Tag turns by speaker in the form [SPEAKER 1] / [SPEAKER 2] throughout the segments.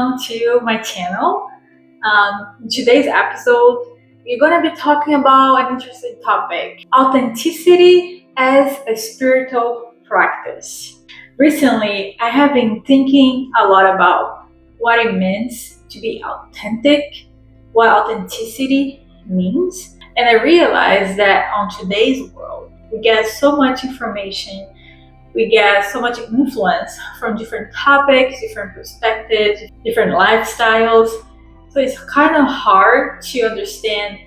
[SPEAKER 1] welcome to my channel. In today's episode, we're going to be talking about an interesting topic: authenticity as a spiritual practice. Recently, I have been thinking a lot about what it means to be authentic, what authenticity means, and I realized that on today's world, we get so much information. We get so much influence from different topics, different perspectives, different lifestyles. So it's kind of hard to understand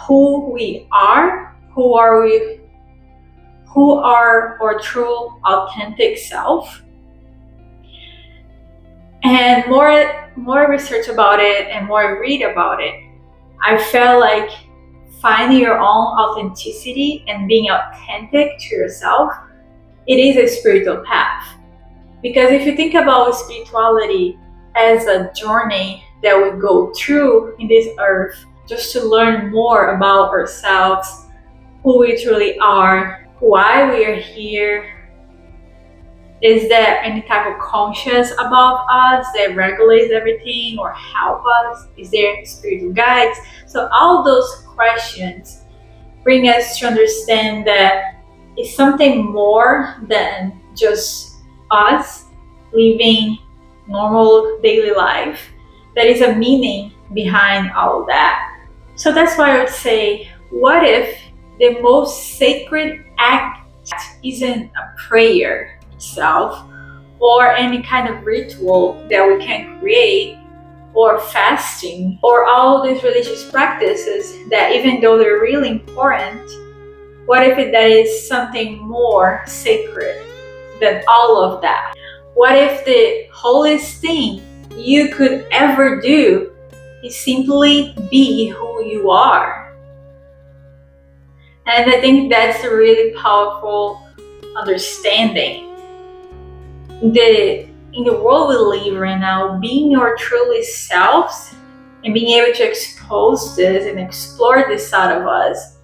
[SPEAKER 1] who we are, who are our true authentic self. And more research about it and more I read about it, I felt like finding your own authenticity and being authentic to yourself, it is a spiritual path. Because if you think about spirituality as a journey that we go through in this earth, just to learn more about ourselves, who we truly are, why we are here, is there any type of conscience above us that regulates everything or help us? Is there spiritual guides? So all those questions bring us to understand that it's something more than just us living normal daily life. There is a meaning behind all that. So that's why I would say, what if the most sacred act isn't a prayer itself or any kind of ritual that we can create, or fasting, or all these religious practices that, even though they're really important, what if that is something more sacred than all of that? What if the holiest thing you could ever do is simply be who you are? And I think that's a really powerful understanding. In the world we live right now, being your truly selves and being able to expose this and explore this side of us,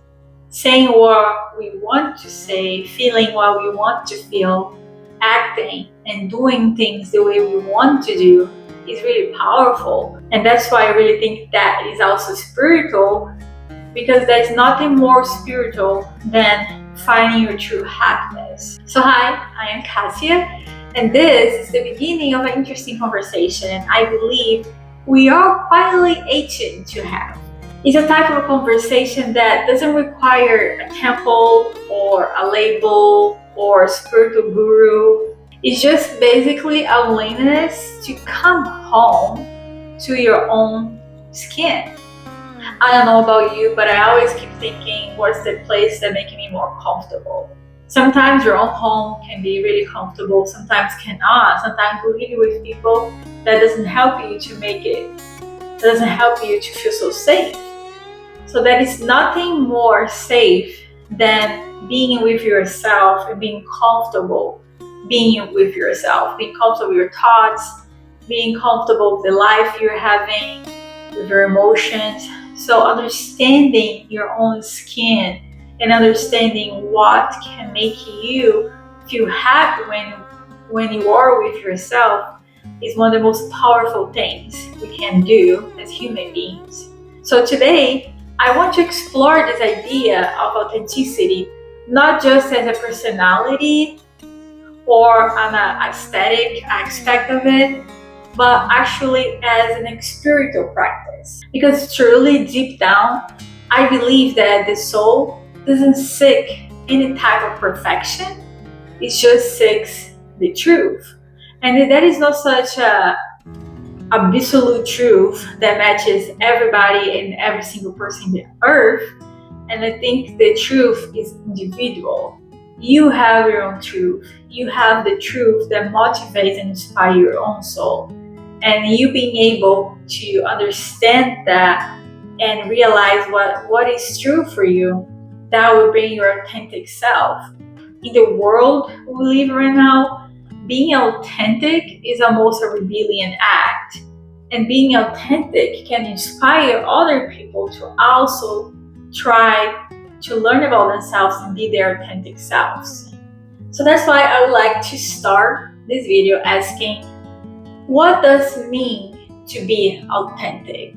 [SPEAKER 1] saying what we want to say, feeling what we want to feel, acting and doing things the way we want to do is really powerful. And that's why I really think that is also spiritual, because there's nothing more spiritual than finding your true happiness. So hi, I am Kasia, and this is the beginning of an interesting conversation I believe we are quietly itching to have. It's a type of conversation that doesn't require a temple or a label or a spiritual guru. It's just basically a willingness to come home to your own skin. I don't know about you, but I always keep thinking, what's the place that makes me more comfortable? Sometimes your own home can be really comfortable, sometimes cannot. Sometimes living with people that doesn't help you to make it, that doesn't help you to feel so safe. So there is nothing more safe than being with yourself and being comfortable being with yourself, being comfortable with your thoughts, being comfortable with the life you're having, with your emotions. So understanding your own skin and understanding what can make you feel happy when you are with yourself is one of the most powerful things we can do as human beings. So today, I want to explore this idea of authenticity, not just as a personality or an aesthetic aspect of it, but actually as an spiritual practice. Because truly, deep down, I believe that the soul doesn't seek any type of perfection, it just seeks the truth. And that is not such a absolute truth that matches everybody and every single person in the earth. And I think the truth is individual. You have your own truth. You have the truth that motivates and inspires your own soul. And you being able to understand that and realize what is true for you, that will bring your authentic self. In the world we live right now, being authentic is almost a rebellion act. And being authentic can inspire other people to also try to learn about themselves and be their authentic selves. So that's why I would like to start this video asking, What does it mean to be authentic?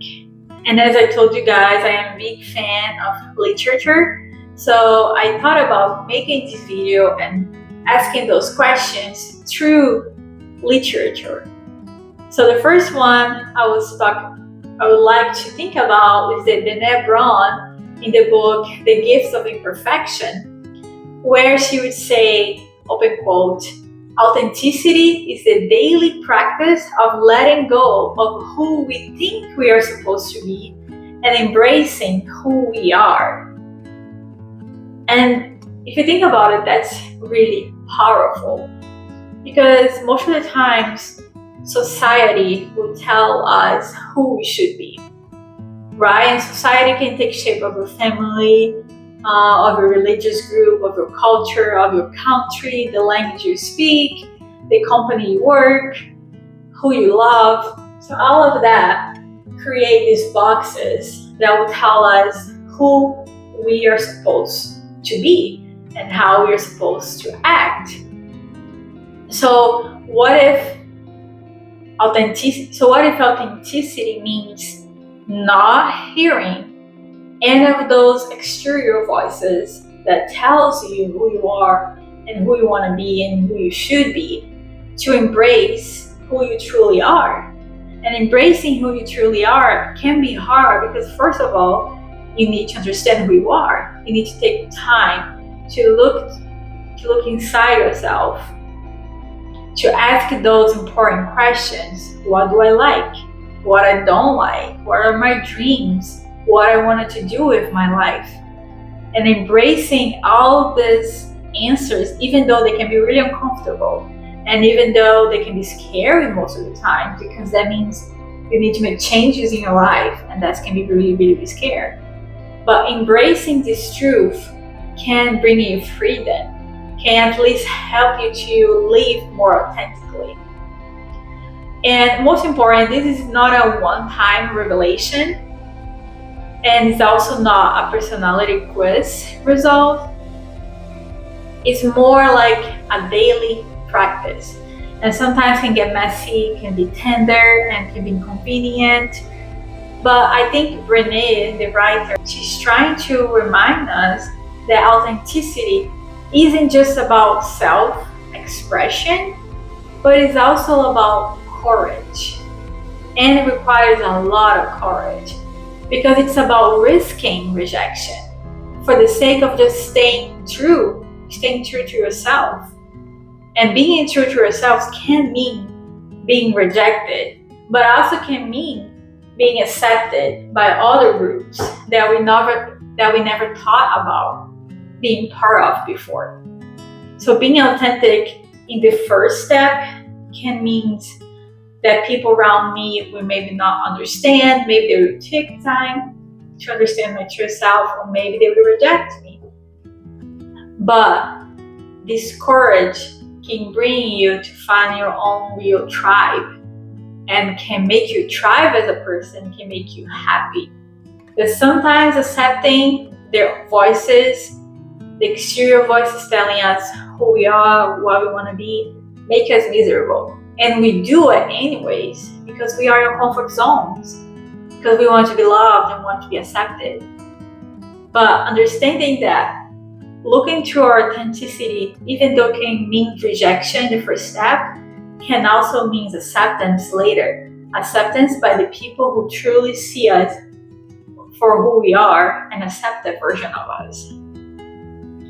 [SPEAKER 1] And as I told you guys, I am a big fan of literature. So I thought about making this video and asking those questions through literature. So the first one I would like to think about is the Brené Brown in the book The Gifts of Imperfection, where she would say, open quote, "Authenticity is the daily practice of letting go of who we think we are supposed to be and embracing who we are." And if you think about it, that's really powerful, because most of the times society will tell us who we should be, right? And society can take shape of your family, of your religious group, of your culture, of your country, the language you speak, the company you work, who you love. So all of that create these boxes that will tell us who we are supposed to be and how we are supposed to act. So what if authenticity means not hearing any of those exterior voices that tells you who you are and who you want to be and who you should be, to embrace who you truly are? And embracing who you truly are can be hard because, first of all, you need to understand who you are. You need to take time to look inside yourself, to ask those important questions. What do I like? What I don't like? What are my dreams? What I wanted to do with my life? And embracing all these answers, even though they can be really uncomfortable, and even though they can be scary most of the time, because that means you need to make changes in your life, and that can be really, really scary. But embracing this truth can bring you freedom, can at least help you to live more authentically. And most important, this is not a one-time revelation, and it's also not a personality quiz result. It's more like a daily practice, and sometimes can get messy, can be tender, and can be inconvenient. But I think Brené, the writer, she's trying to remind us that authenticity isn't just about self-expression, but it's also about courage. And it requires a lot of courage, because it's about risking rejection for the sake of just staying true to yourself. And being true to yourself can mean being rejected, but also can mean being accepted by other groups that we never thought about being part of before. So being authentic in the first step can mean that people around me will maybe not understand, maybe they will take time to understand my true self, or maybe they will reject me. But this courage can bring you to find your own real tribe, and can make you thrive as a person, can make you happy. Because sometimes accepting their voices, the exterior voices telling us who we are, what we want to be, make us miserable. And we do it anyways, because we are in comfort zones, because we want to be loved and want to be accepted. But understanding that looking to our authenticity, even though it can mean rejection the first step, can also mean acceptance later. Acceptance by the people who truly see us for who we are and accept that version of us.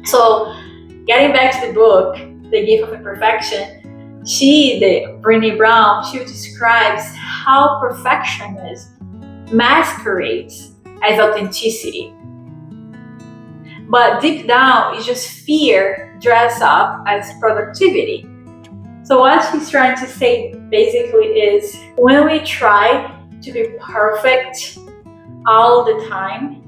[SPEAKER 1] So getting back to the book, The Gift of Imperfection, Brené Brown, she describes how perfectionism masquerades as authenticity. But deep down, it's just fear dressed up as productivity. So what she's trying to say basically is, when we try to be perfect all the time,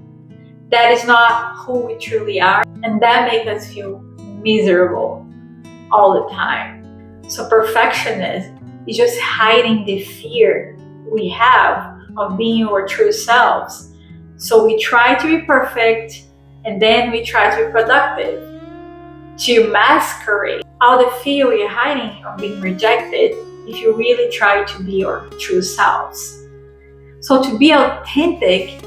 [SPEAKER 1] that is not who we truly are, and that makes us feel miserable all the time. So perfectionism is just hiding the fear we have of being our true selves. So we try to be perfect, and then we try to be productive, to masquerade all the fear we're hiding of being rejected if you really try to be your true selves. So to be authentic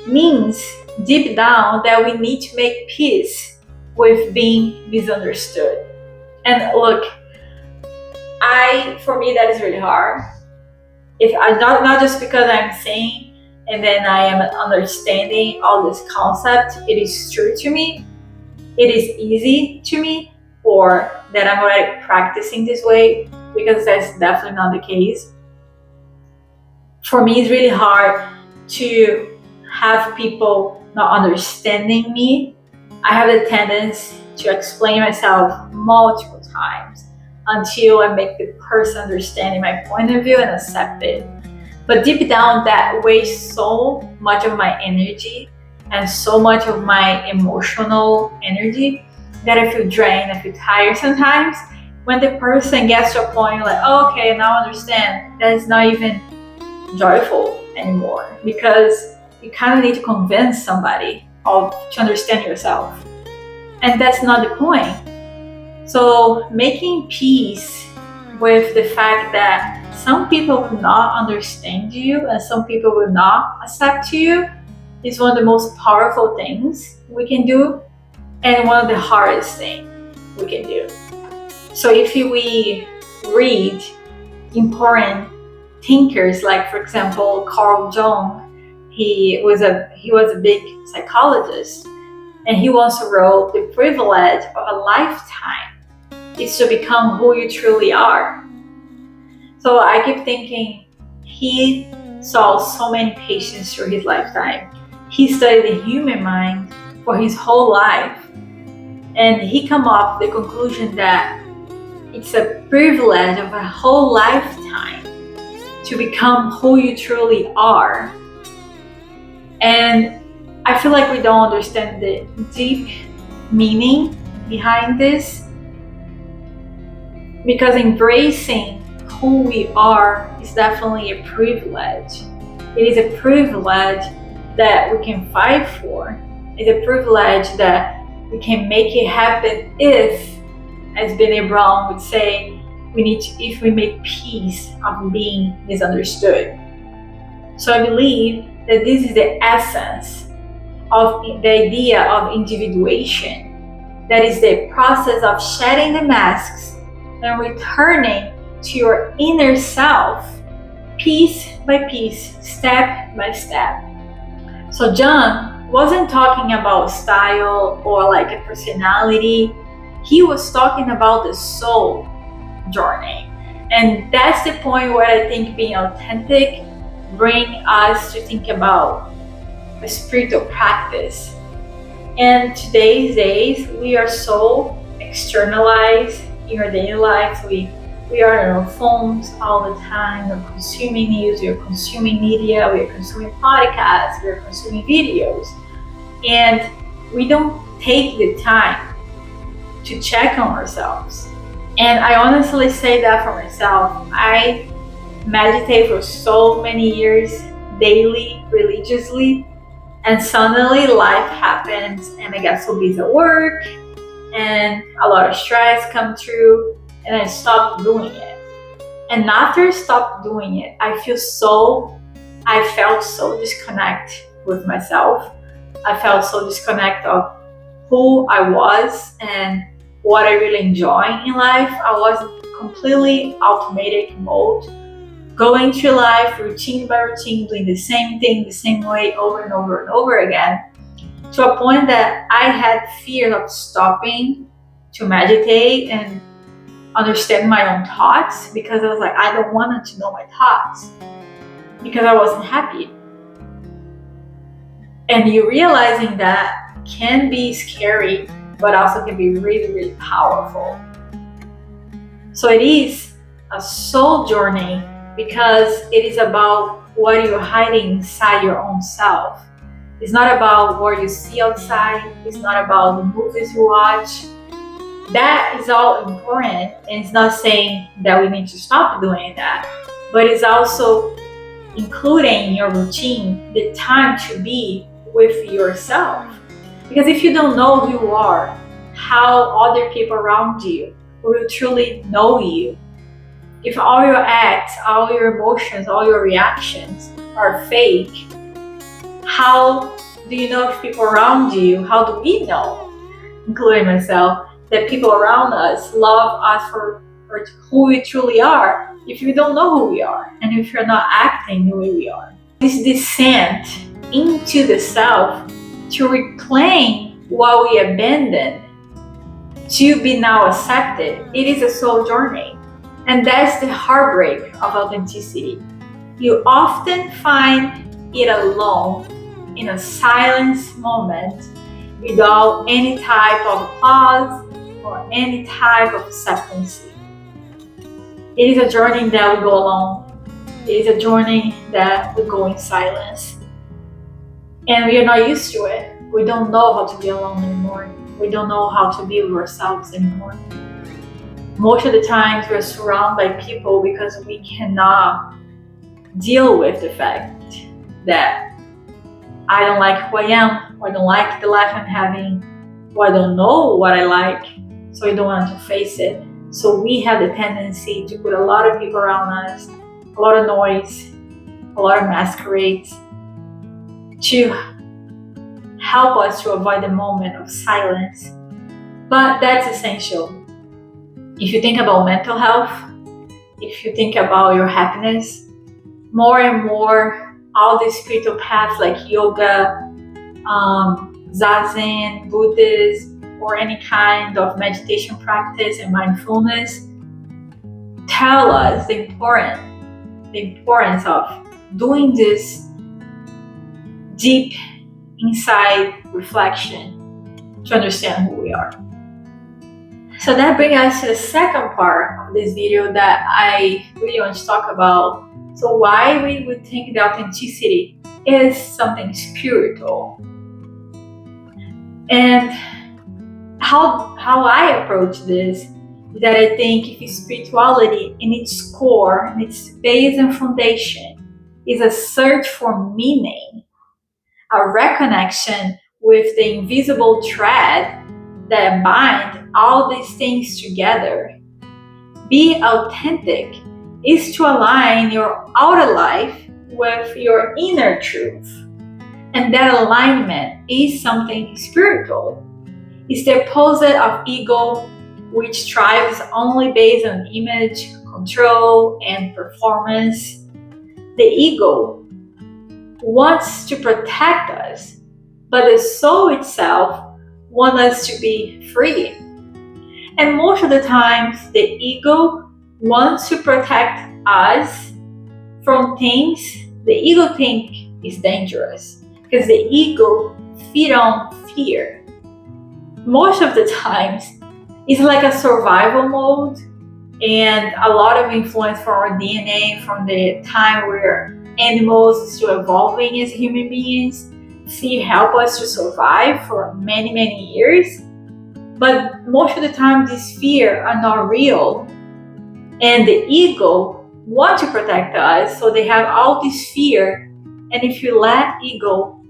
[SPEAKER 1] means deep down that we need to make peace with being misunderstood. And look, for me that is really hard. If I not just because I'm saying and then I am understanding all this concept, it is true to me, it is easy to me, or that I'm already practicing this way, because that's definitely not the case. For me, it's really hard to have people not understanding me. I have the tendency to explain myself multiple times until I make the person understanding my point of view and accept it. But deep down, that wastes so much of my energy and so much of my emotional energy that I feel drained, I feel tired sometimes. When the person gets to a point like, oh, okay, now I understand, that is not even joyful anymore, because you kind of need to convince somebody to understand yourself. And that's not the point. So making peace with the fact that some people will not understand you and some people will not accept you is one of the most powerful things we can do, and one of the hardest things we can do. So if we read important thinkers, like for example Carl Jung, he was a big psychologist, and he once wrote, the privilege of a lifetime is to become who you truly are. So I keep thinking, he saw so many patients through his lifetime. He studied the human mind for his whole life, and he came up with the conclusion that it's a privilege of a whole lifetime to become who you truly are. And I feel like we don't understand the deep meaning behind this, because embracing who we are is definitely a privilege. It is a privilege that we can fight for. It's a privilege that we can make it happen if, as Brené Brown would say, if we make peace of being misunderstood. So I believe that this is the essence of the idea of individuation. That is the process of shedding the masks and returning to your inner self, piece by piece, step by step. So Jung wasn't talking about style or like a personality. He was talking about the soul journey. And that's the point where I think being authentic brings us to think about a spiritual practice. And today's days, we are so externalized in our daily lives. We are on our phones all the time. We're consuming news, we are consuming media, we are consuming podcasts, we are consuming videos. And we don't take the time to check on ourselves. And I honestly say that for myself. I meditate for so many years, daily, religiously, and suddenly life happens and I get so busy at work and a lot of stress come through, and I stopped doing it. And after I stopped doing it, I felt so disconnected with myself. I felt so disconnected of who I was and what I really enjoy in life. I was completely automatic mode, going through life routine by routine, doing the same thing the same way over and over and over again, to a point that I had fear of stopping to meditate and understand my own thoughts, because I was like, I don't want to know my thoughts because I wasn't happy. And you realizing that can be scary, but also can be really, really powerful. So it is a soul journey, because it is about what you're hiding inside your own self. It's not about what you see outside. It's not about the movies you watch. That is all important, and it's not saying that we need to stop doing that, but it's also including in your routine the time to be with yourself. Because if you don't know who you are, how other people around you will truly know you. If all your acts, all your emotions, all your reactions are fake, how do you know if people around you, how do we know, including myself, that people around us love us for who we truly are if we don't know who we are and if you're not acting the way we are? This descent into the self to reclaim what we abandoned, to be now accepted, it is a soul journey. And that's the heartbreak of authenticity. You often find it alone in a silence moment without any type of applause or any type of acceptance. It is a journey that we go alone. It is a journey that we go in silence. And we are not used to it. We don't know how to be alone anymore. We don't know how to be with ourselves anymore. Most of the times we're surrounded by people because we cannot deal with the fact that I don't like who I am, or I don't like the life I'm having, or I don't know what I like, so I don't want to face it. So we have the tendency to put a lot of people around us, a lot of noise, a lot of masquerades, to help us to avoid the moment of silence. But that's essential. If you think about mental health, if you think about your happiness, more and more, all these spiritual paths like yoga, zazen, Buddhism, or any kind of meditation practice and mindfulness tell us the importance of doing this deep inside reflection to understand who we are. So that brings us to the second part of this video that I really want to talk about. So why we would think that authenticity is something spiritual. And how I approach this is that I think if spirituality in its core, in its base and foundation, is a search for meaning, a reconnection with the invisible thread that bind all these things together. Be authentic is to align your outer life with your inner truth. And that alignment is something spiritual. It's the opposite of ego, which thrives only based on image, control, and performance. The ego wants to protect us, but the soul itself wants us to be free. And most of the times, the ego wants to protect us from things the ego thinks is dangerous, because the ego feeds on fear. Most of the times, it's like a survival mode, and a lot of influence from our DNA from the time where animals still evolving as human beings. Fear help us to survive for many, many years. But most of the time, these fears are not real. And the ego wants to protect us, so they have all this fear. And if you let ego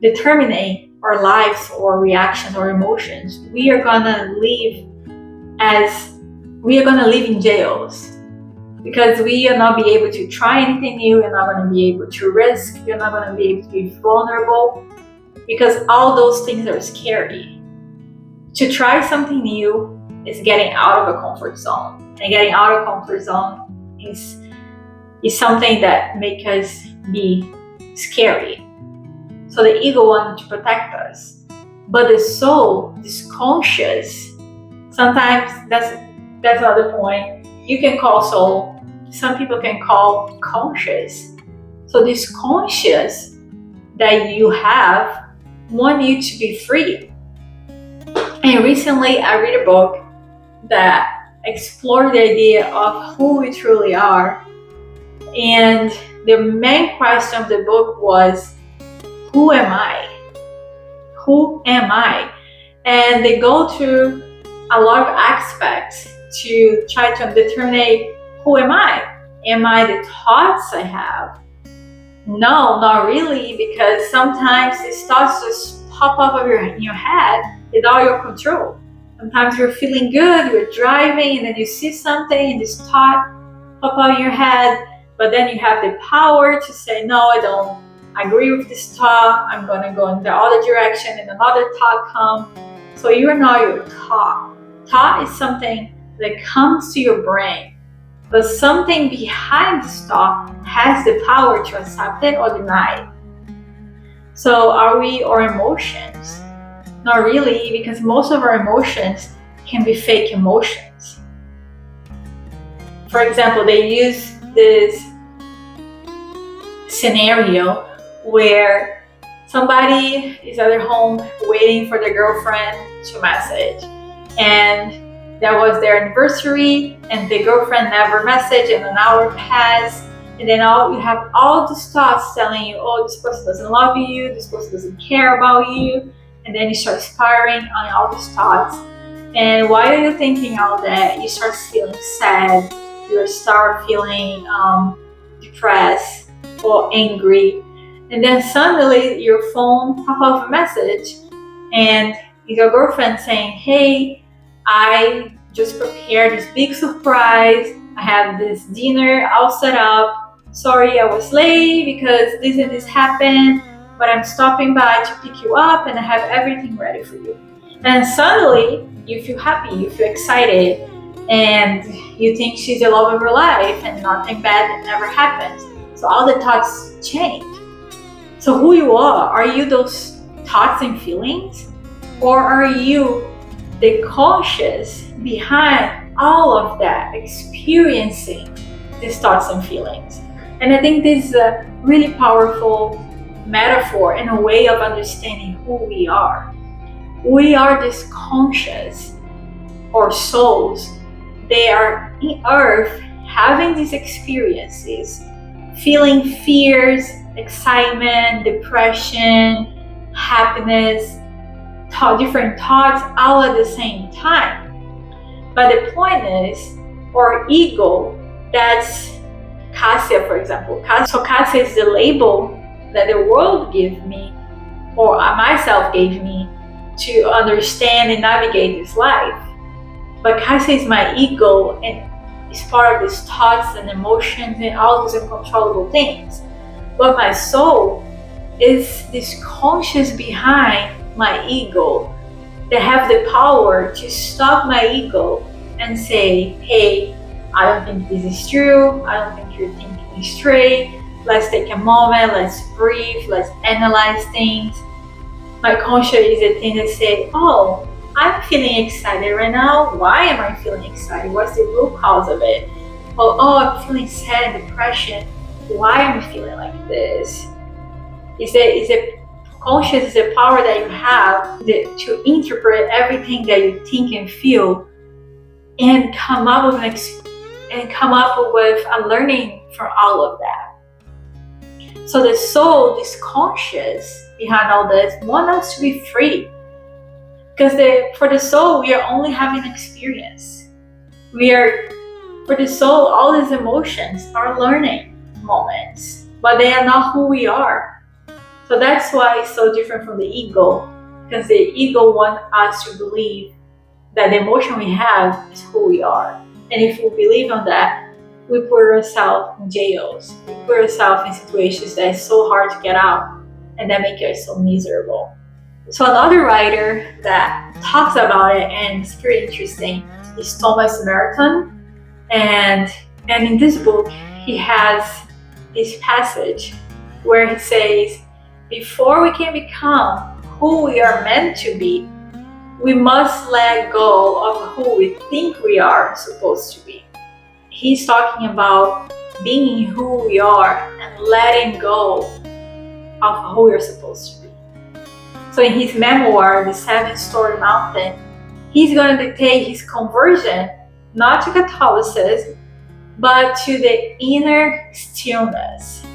[SPEAKER 1] determine our lives or reactions or emotions, we are gonna live in jails. Because we are not be able to try anything new, we're not going to be able to risk, we're not going to be able to be vulnerable, because all those things are scary. To try something new is getting out of a comfort zone, and getting out of a comfort zone is something that makes us be scary. So the ego wants to protect us, but the soul, this conscious, sometimes that's another point. You can call soul, some people can call conscious. So this conscious that you have want you to be free. And recently I read a book that explored the idea of who we truly are. And the main question of the book was, who am I? Who am I? And they go through a lot of aspects to try to determine, who am I? Am I the thoughts I have? No, not really, because sometimes these thoughts just pop up in your head without your control. Sometimes you're feeling good, you're driving, and then you see something and this thought pop out in your head, but then you have the power to say, no, I don't agree with this thought, I'm gonna go in the other direction and another thought comes. So you're not your thought. Thought is something that comes to your brain, but something behind this thought has the power to accept it or deny it. So are we our emotions? Not really, because most of our emotions can be fake emotions. For example, they use this scenario where somebody is at their home waiting for their girlfriend to message, and that was their anniversary and the girlfriend never messaged, and an hour passed, and then you have all these thoughts telling you, oh, this person doesn't love you, this person doesn't care about you, and then you start spiraling on all these thoughts. And while you're thinking all that, you start feeling sad, you start feeling depressed or angry, and then suddenly your phone pops up a message and your girlfriend saying, hey, I just prepared this big surprise, I have this dinner all set up, sorry I was late because this and this happened, but I'm stopping by to pick you up and I have everything ready for you. And suddenly you feel happy, you feel excited, and you think she's the love of your life and nothing bad never happens. So all the thoughts change. So who you are you those thoughts and feelings? Or are you the conscious behind all of that, experiencing these thoughts and feelings? And I think this is a really powerful metaphor and a way of understanding who we are. We are this conscious, or souls. They are in earth having these experiences, feeling fears, excitement, depression, happiness, different thoughts all at the same time. But the point is, our ego, that's Kasia, for example. So Kasia is the label that the world gave me, or myself gave me, to understand and navigate this life. But Kasia is my ego, and it's part of these thoughts and emotions and all these uncontrollable things. But my soul is this conscious behind my ego that have the power to stop my ego and say, hey, I don't think this is true, I don't think you're thinking straight, let's take a moment, let's breathe, let's analyze things. My conscious is the thing that say, oh, I'm feeling excited right now. Why am I feeling excited? What's the root cause of it? Oh, I'm feeling sad and depression. Why am I feeling like this? Is it conscious is the power that you have to interpret everything that you think and feel, and come up with a learning from all of that. So the soul, this conscious behind all this, want us to be free. Because for the soul, we are only having an experience. For the soul, all these emotions are learning moments, but they are not who we are. So that's why it's so different from the ego, because the ego wants us to believe that the emotion we have is who we are. And if we believe on that, we put ourselves in jails. We put ourselves in situations that is so hard to get out, and that make us so miserable. So another writer that talks about it, and it's pretty interesting, is Thomas Merton. And in this book, he has this passage where he says, before we can become who we are meant to be, we must let go of who we think we are supposed to be. He's talking about being who we are and letting go of who we're supposed to be. So in his memoir, The 7-Story Mountain, he's going to dictate his conversion not to Catholicism, but to the inner stillness.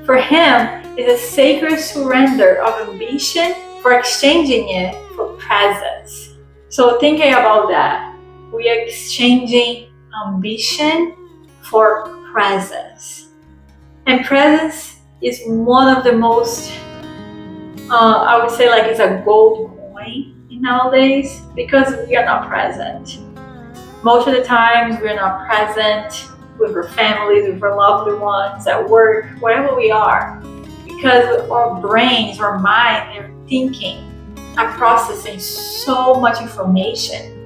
[SPEAKER 1] For him, it's a sacred surrender of ambition for exchanging it for presence. So thinking about that, we are exchanging ambition for presence. And presence is one of the most, I would say, like, it's a gold coin nowadays, because we are not present. Most of the times we're not present with our families, with our loved ones, at work, wherever we are. Because our brains, our mind, our thinking are processing so much information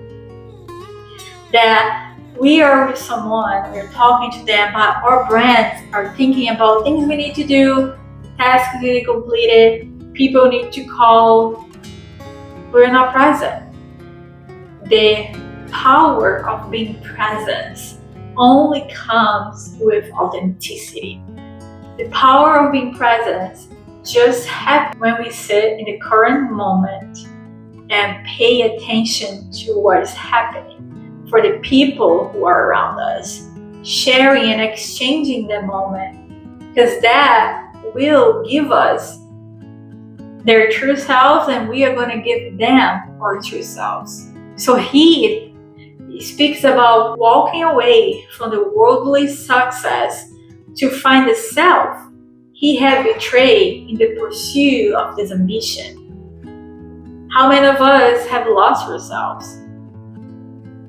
[SPEAKER 1] that we are with someone, we're talking to them, but our brains are thinking about things we need to do, tasks we need to complete it, people need to call. We're not present. The power of being present only comes with authenticity. The power of being present just happens when we sit in the current moment and pay attention to what is happening for the people who are around us, sharing and exchanging the moment, because that will give us their true selves and we are going to give them our true selves. So he speaks about walking away from the worldly success to find the self he had betrayed in the pursuit of this ambition. How many of us have lost ourselves?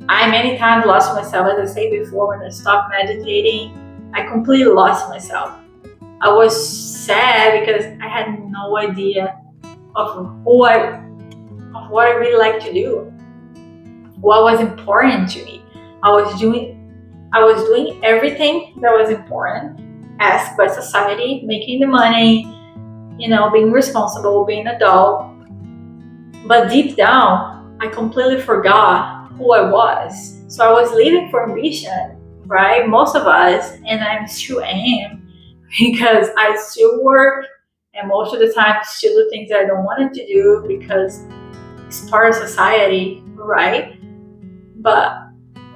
[SPEAKER 1] I many times lost myself, as I said before, when I stopped meditating. I completely lost myself. I was sad because I had no idea of what I really like to do, what was important to me. I was doing everything that was important, asked by society, making the money, being responsible, being an adult. But deep down, I completely forgot who I was. So I was living for ambition, right? Most of us, and I still am, because I still work, and most of the time still do things that I don't want to do because it's part of society, right? But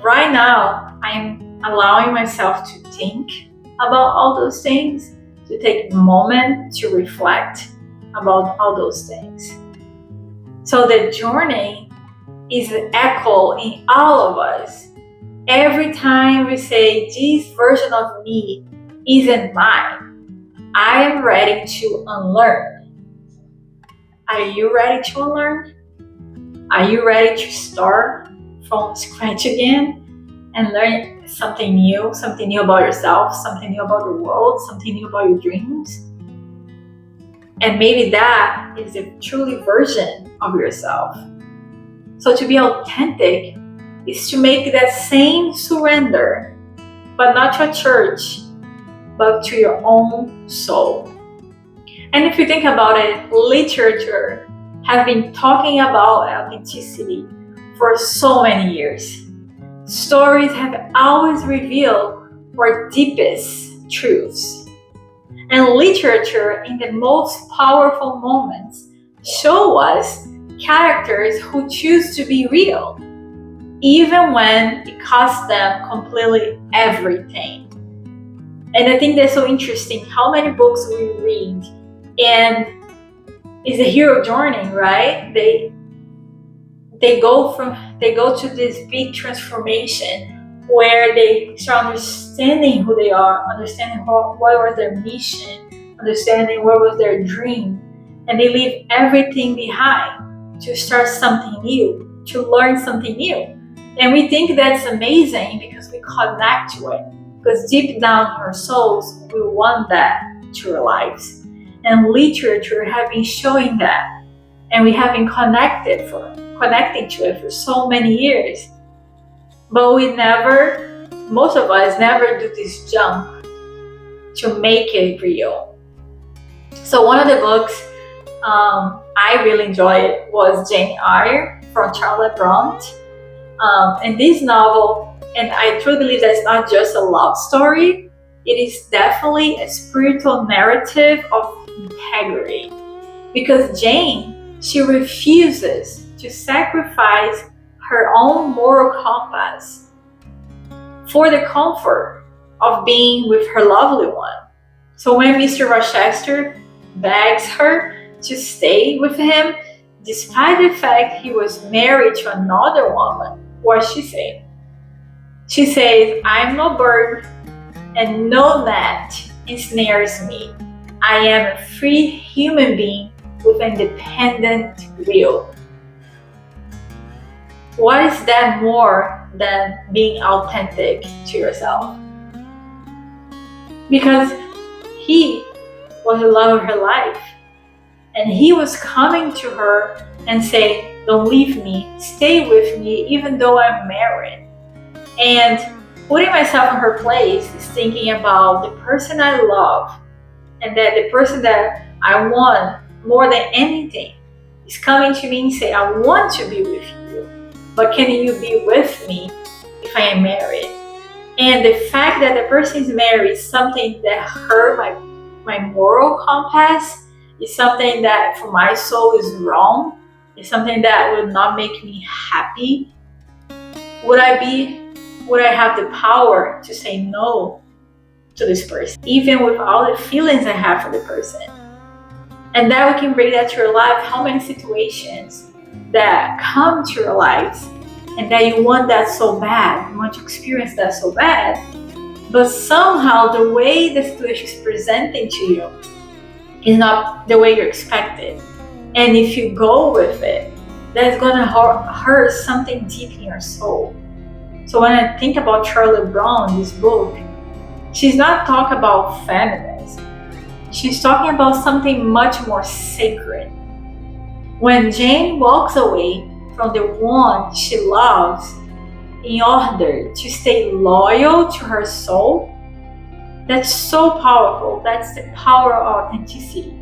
[SPEAKER 1] right now, I'm allowing myself to think about all those things, to take a moment to reflect about all those things. So the journey is an echo in all of us. Every time we say, this version of me isn't mine, I am ready to unlearn. Are you ready to unlearn? Are you ready to start from scratch again and learn something new about yourself, something new about the world, something new about your dreams? And maybe that is a truly version of yourself. So to be authentic is to make that same surrender, but not to a church, but to your own soul. And if you think about it, literature has been talking about authenticity for so many years. Stories have always revealed our deepest truths. And literature, in the most powerful moments, show us characters who choose to be real, even when it costs them completely everything. And I think that's so interesting how many books we read, and it's a hero journey, right? They go to this big transformation where they start understanding who they are, understanding what was their mission, understanding what was their dream, and they leave everything behind to start something new, to learn something new. And we think that's amazing because we connect to it, because deep down in our souls, we want that to our lives. And literature has been showing that, and we have been connecting to it for so many years. But most of us never do this jump to make it real. So one of the books I really enjoyed was Jane Eyre from Brené Brown. And this novel, and I truly believe that it's not just a love story, it is definitely a spiritual narrative of integrity. Because Jane, she refuses to sacrifice her own moral compass for the comfort of being with her lovely one. So when Mr. Rochester begs her to stay with him, despite the fact he was married to another woman, what she said? She says, "I'm no bird and no net ensnares me. I am a free human being with independent will." What is that more than being authentic to yourself? because he was the love of her life. And he was coming to her and saying, don't leave me, stay with me, even though I'm married. And putting myself in her place is thinking about the person I love, and that the person that I want more than anything is coming to me and say, I want to be with you, but can you be with me if I am married? And the fact that the person is married is something that hurt my moral compass, is something that for my soul is wrong, is something that would not make me happy. Would I have the power to say no to this person, even with all the feelings I have for the person? And that we can bring that to your life. How many situations that come to your lives and that you want that so bad, you want to experience that so bad, but somehow the way the situation is presenting to you is not the way you expected. And if you go with it, that's gonna hurt something deep in your soul. So when I think about Charlotte Brown, this book, she's not talking about feminism. She's talking about something much more sacred. When Jane walks away from the one she loves in order to stay loyal to her soul, that's so powerful. That's the power of authenticity.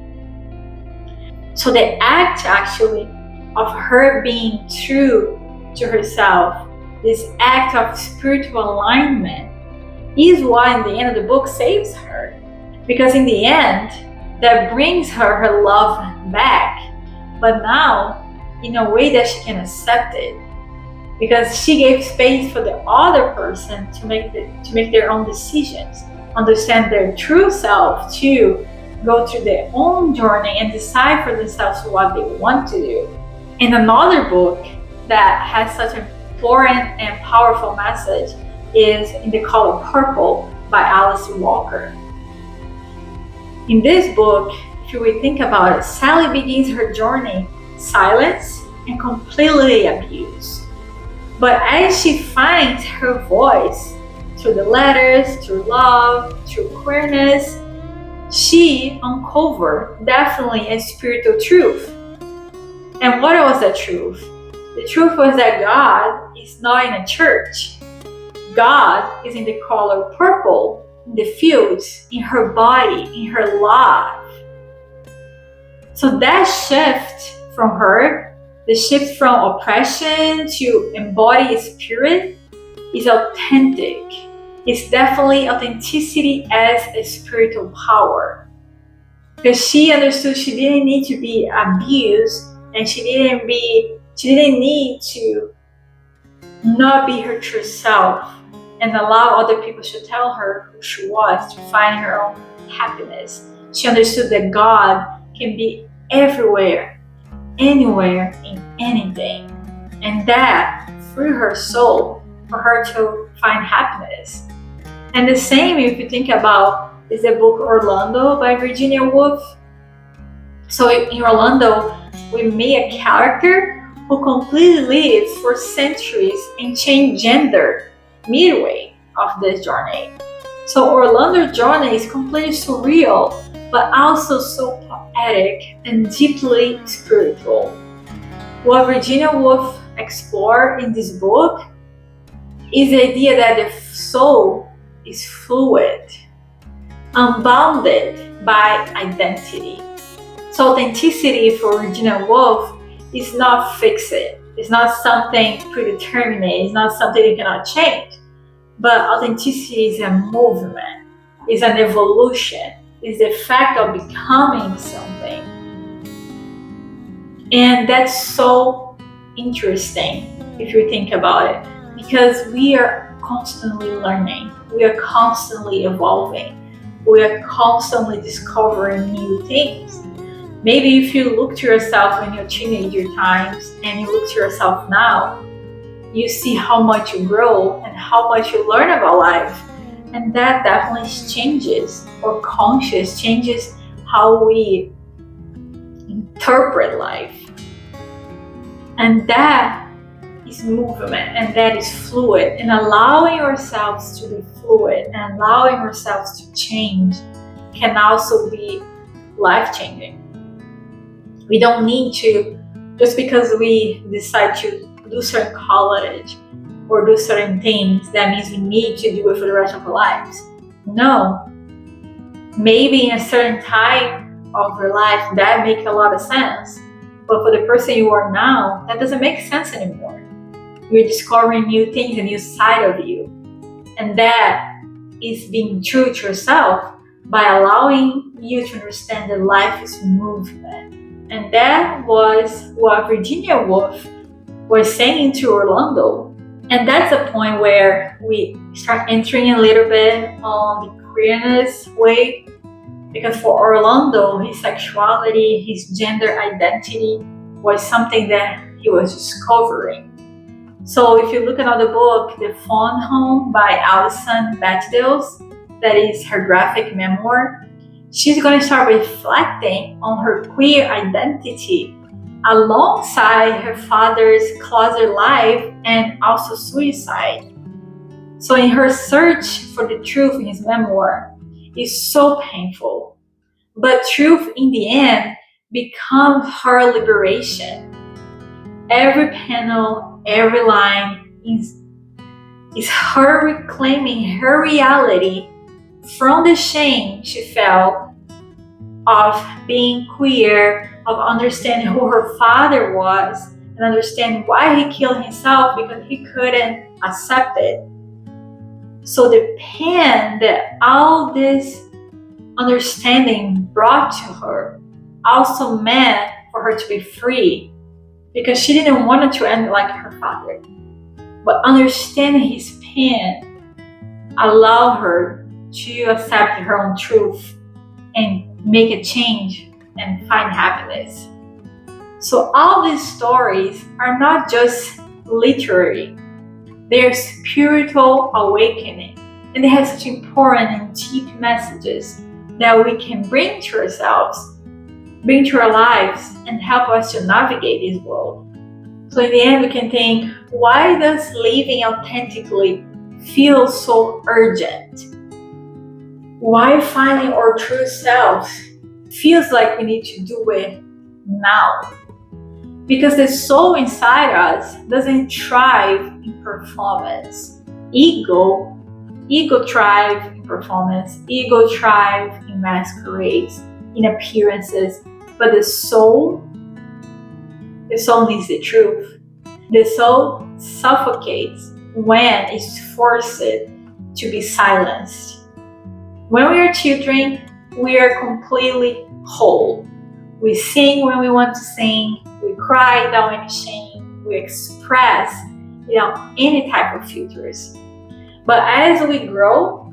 [SPEAKER 1] So the act actually of her being true to herself, this act of spiritual alignment, is why in the end of the book saves her. Because in the end, that brings her love back, but now in a way that she can accept it. Because she gave space for the other person to make their own decisions, understand their true self, to go through their own journey and decide for themselves what they want to do. And another book that has such an important and powerful message is In the Color Purple by Alice Walker. In this book, if you think about it, Sally begins her journey silenced and completely abused. But as she finds her voice through the letters, through love, through queerness, she uncovered definitely a spiritual truth. And what was the truth? The truth was that God is not in a church. God is in the color purple, in the fields, in her body, in her life. So that shift from her, the shift from oppression to embody spirit, is authentic. It's definitely authenticity as a spiritual power. Because she understood she didn't need to be abused, and she didn't need to not be her true self and allow other people to tell her who she was, to find her own happiness. She understood that God can be everywhere, anywhere, in anything. And that freed her soul for her to find happiness. And the same, if you think about, is the book Orlando by Virginia Woolf. So in Orlando, we meet a character who completely lives for centuries and changed gender midway of this journey. So Orlando's journey is completely surreal, but also so poetic and deeply spiritual. What Virginia Woolf explored in this book is the idea that the soul is fluid, unbounded by identity. So authenticity for Virginia Woolf is not fixed. It's not something predetermined. It's not something you cannot change. But authenticity is a movement. It's an evolution. It's the fact of becoming something. And that's so interesting if you think about it, because we are constantly learning. We are constantly evolving. We are constantly discovering new things. Maybe if you look to yourself in your teenager times and you look to yourself now, you see how much you grow and how much you learn about life. And that definitely changes our conscious, changes how we interpret life. And that is movement, and that is fluid. And allowing ourselves to be fluid and allowing ourselves to change can also be life-changing. We don't need to, just because we decide to do certain college or do certain things, that means we need to do it for the rest of our lives. No. Maybe in a certain time of your life that makes a lot of sense, but for the person you are now, that doesn't make sense anymore. You're discovering new things, a new side of you. And that is being true to yourself by allowing you to understand that life is movement. And that was what Virginia Woolf was saying to Orlando. And that's a point where we start entering a little bit on the queerness way. Because for Orlando, his sexuality, his gender identity was something that he was discovering. So if you look at the book, The Phone Home by Alison Bechdel, that is her graphic memoir, she's going to start reflecting on her queer identity alongside her father's closet life and also suicide. So in her search for the truth in his memoir, it's so painful. But truth in the end becomes her liberation. Every panel, every line is her reclaiming her reality from the shame she felt of being queer, of understanding who her father was, and understanding why he killed himself because he couldn't accept it. So the pain that all this understanding brought to her also meant for her to be free, because she didn't want it to end like her father. But understanding his pain allowed her to accept her own truth and make a change and find happiness. So all these stories are not just literary, they're spiritual awakening, and they have such important and deep messages that we can bring to ourselves, bring to our lives, and help us to navigate this world. So in the end, we can think, why does living authentically feel so urgent? Why finding our true self feels like we need to do it now? Because the soul inside us doesn't thrive in performance. Ego thrives in performance. Ego thrives in masquerades, in appearances. But the soul needs the truth. The soul suffocates when it's forced to be silenced. When we are children, we are completely whole. We sing when we want to sing. We cry without any shame. We express without any type of filters. But as we grow,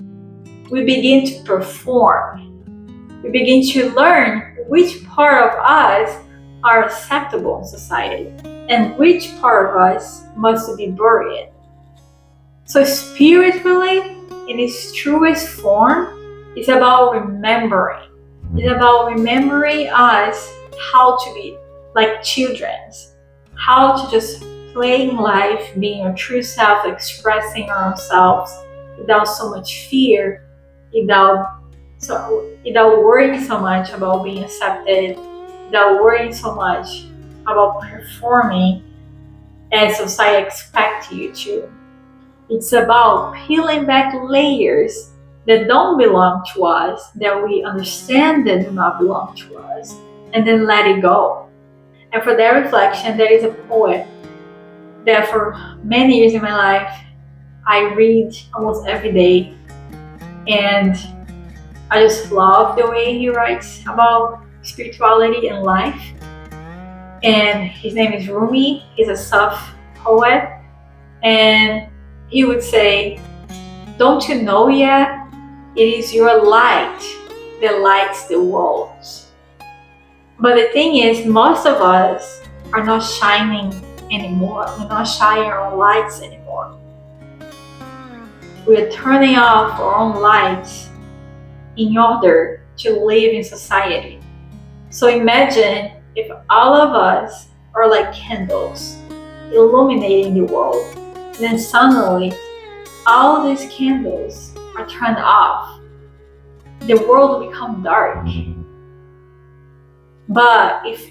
[SPEAKER 1] we begin to perform. We begin to learn which part of us are acceptable in society and which part of us must be buried. So spiritually, in its truest form, it's about remembering. It's about remembering us how to be like children, how to just play in life, being our true self, expressing our own selves without so much fear, without worrying so much about being accepted, without worrying so much about performing as society expects you to. It's about peeling back layers that don't belong to us, that we understand that do not belong to us, and then let it go. And for that reflection, there is a poet that for many years in my life, I read almost every day. And I just love the way he writes about spirituality and life. And his name is Rumi. He's a soft poet. And he would say, "Don't you know yet? It is your light that lights the world." But the thing is, most of us are not shining anymore. We're not shining our own lights anymore. We're turning off our own lights in order to live in society. So imagine if all of us are like candles. illuminating the world. And then suddenly, all these candles are turned off. The world will become dark. But if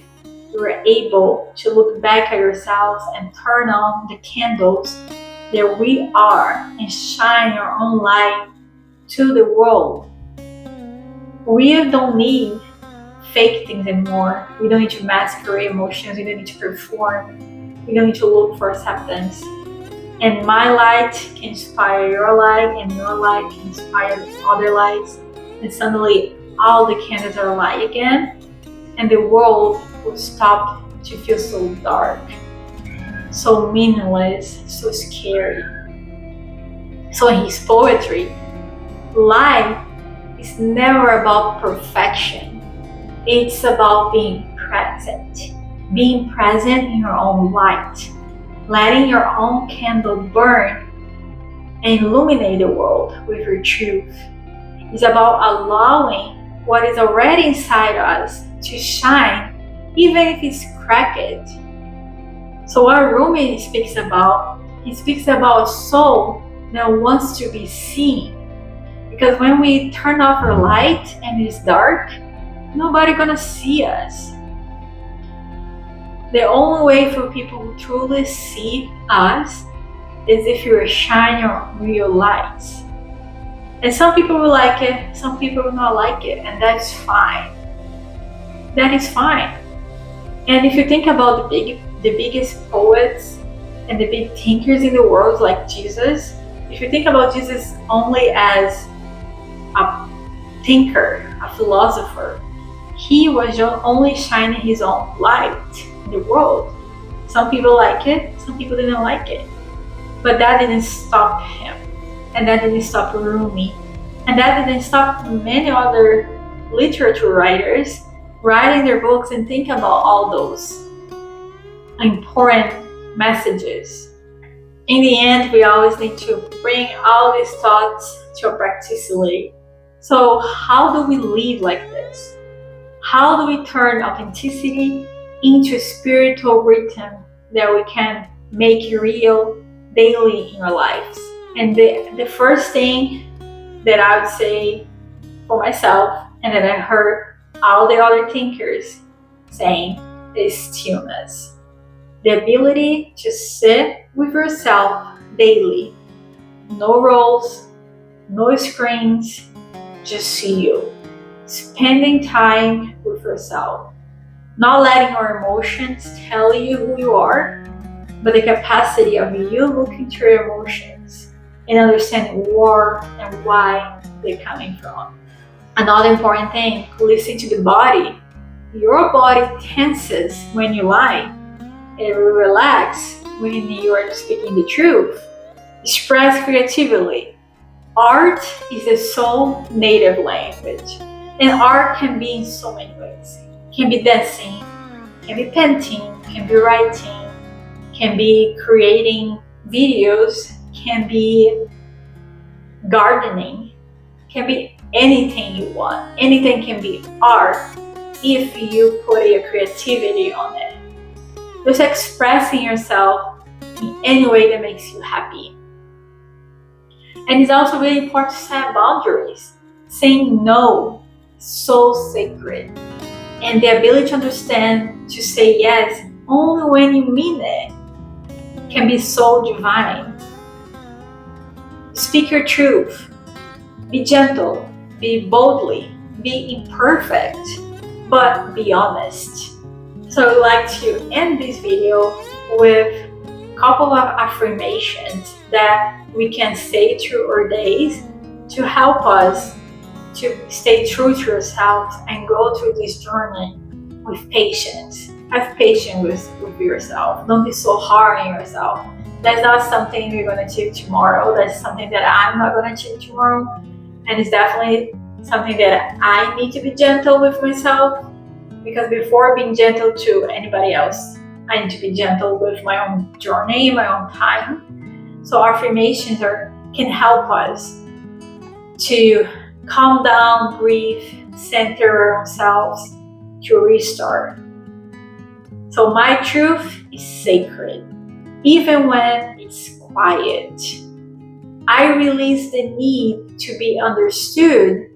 [SPEAKER 1] you're able to look back at yourselves and turn on the candles that we are and shine your own light to the world, we don't need fake things anymore. We don't need to masquerade emotions. We don't need to perform. We don't need to look for acceptance. And my light can inspire your light, and your light can inspire other lights. And suddenly all the candles are light again, and the world will stop to feel so dark, so meaningless, so scary. So in his poetry, life is never about perfection. It's about being present in your own light, letting your own candle burn and illuminate the world with your truth. It's about allowing what is already inside us to shine, even if it's cracked. So what Rumi speaks about, he speaks about a soul that wants to be seen. Because when we turn off our light and it's dark, nobody's gonna see us. The only way for people to truly see us is if you shine your real lights. And some people will like it, some people will not like it, and that's fine. That is fine. And if you think about the biggest poets and the big thinkers in the world, like Jesus, if you think about Jesus only as a thinker, a philosopher, he was only shining his own light in the world. Some people like it, some people didn't like it. But that didn't stop him. And that didn't stop Rumi. And that didn't stop many other literature writers writing their books and think about all those important messages. In the end, we always need to bring all these thoughts to a practicality. So how do we live like this? How do we turn authenticity into a spiritual rhythm that we can make real daily in our lives? And the first thing that I would say for myself, and that I heard all the other thinkers saying, is stillness. The ability to sit with yourself daily. No roles, no screens, just you. Spending time with yourself. Not letting your emotions tell you who you are, but the capacity of you looking through your emotions and understanding where and why they're coming from. Another important thing, listen to the body. Your body tenses when you lie. It will relax when you are speaking the truth. Express creatively. Art is the soul native language. And art can be in so many ways. It can be dancing, can be painting, can be writing, can be creating videos, can be gardening, can be anything you want. Anything can be art if you put your creativity on it. Just expressing yourself in any way that makes you happy. And it's also really important to set boundaries. Saying no is so sacred. And the ability to understand, to say yes only when you mean it, can be so divine. Speak your truth. Be gentle. Be boldly. Be imperfect. But be honest. So I'd like to end this video with a couple of affirmations that we can say through our days to help us to stay true to ourselves and go through this journey with patience. Have patience with yourself. Don't be so hard on yourself. That's not something you're going to achieve tomorrow. That's something that I'm not going to achieve tomorrow. And it's definitely something that I need to be gentle with myself. Because before being gentle to anybody else, I need to be gentle with my own journey, my own time. So affirmations can help us to calm down, breathe, center ourselves, to restart. So my truth is sacred. even when it's quiet. I release the need to be understood,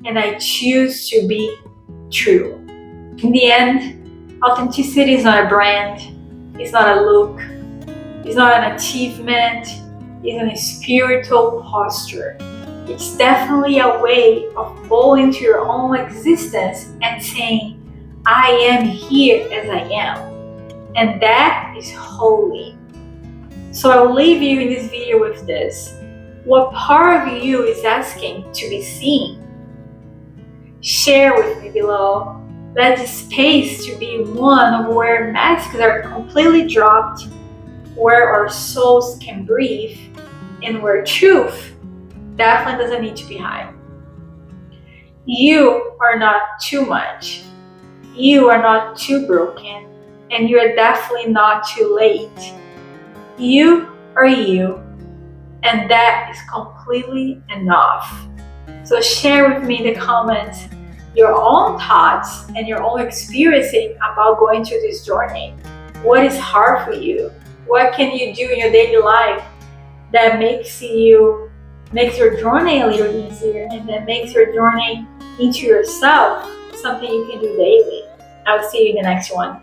[SPEAKER 1] and I choose to be true. In the end, authenticity is not a brand, it's not a look, it's not an achievement, it's a spiritual posture. It's definitely a way of bowing to your own existence and saying, I am here as I am. And that is holy. So I'll leave you in this video with this. What part of you is asking to be seen? Share with me below. Let the space to be one where masks are completely dropped, where our souls can breathe, and where truth definitely doesn't need to be hidden. You are not too much. You are not too broken, and you are definitely not too late. You are you, and that is completely enough. So share with me in the comments your own thoughts and your own experiencing about going through this journey. What is hard for you? What can you do in your daily life that makes your journey a little easier, and that makes your journey into yourself something you can do daily? I'll see you in the next one.